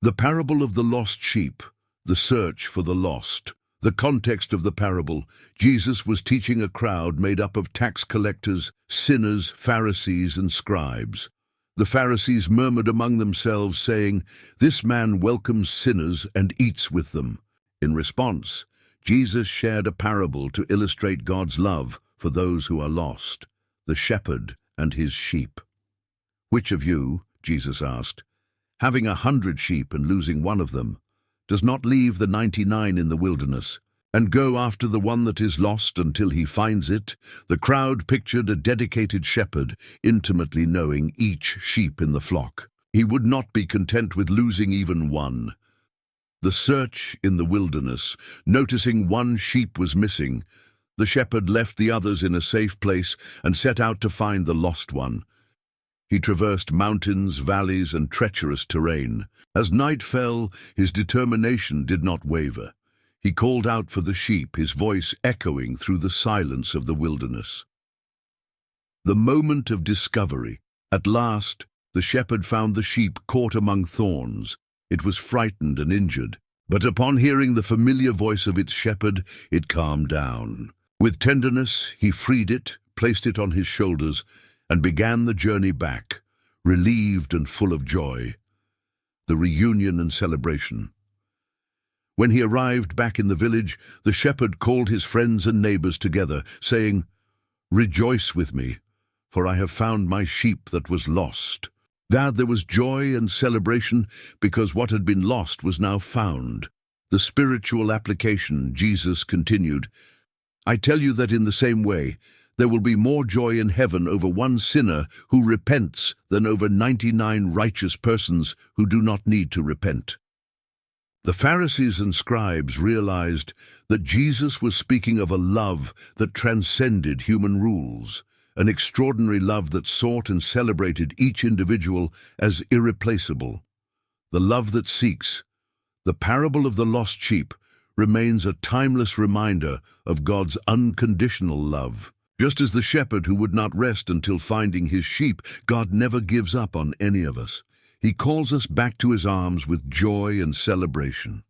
The parable of the lost sheep, the search for the lost. The context of the parable: Jesus was teaching a crowd made up of tax collectors, sinners, Pharisees, and scribes. The Pharisees murmured among themselves, saying, "This man welcomes sinners and eats with them." In response, Jesus shared a parable to illustrate God's love for those who are lost, the shepherd and his sheep. "Which of you," Jesus asked, "having 100 sheep and losing one of them, does not leave the 99 in the wilderness and go after the one that is lost until he finds it?" The crowd pictured a dedicated shepherd, intimately knowing each sheep in the flock. He would not be content with losing even one. The search in the wilderness: noticing one sheep was missing, the shepherd left the others in a safe place and set out to find the lost one. He traversed mountains, valleys, and treacherous terrain. As night fell, his determination did not waver. He called out for the sheep, his voice echoing through the silence of the wilderness. The moment of discovery. At last, the shepherd found the sheep caught among thorns. It was frightened and injured, but upon hearing the familiar voice of its shepherd, it calmed down. With tenderness, he freed it, placed it on his shoulders, and began the journey back, relieved and full of joy. The reunion and celebration. When he arrived back in the village, the shepherd called his friends and neighbors together, saying, "Rejoice with me, for I have found my sheep that was lost." There was joy and celebration because what had been lost was now found. The spiritual application. Jesus continued, "I tell you that in the same way, there will be more joy in heaven over one sinner who repents than over 99 righteous persons who do not need to repent." The Pharisees and scribes realized that Jesus was speaking of a love that transcended human rules, an extraordinary love that sought and celebrated each individual as irreplaceable. The love that seeks. The parable of the lost sheep remains a timeless reminder of God's unconditional love. Just as the shepherd who would not rest until finding his sheep, God never gives up on any of us. He calls us back to his arms with joy and celebration.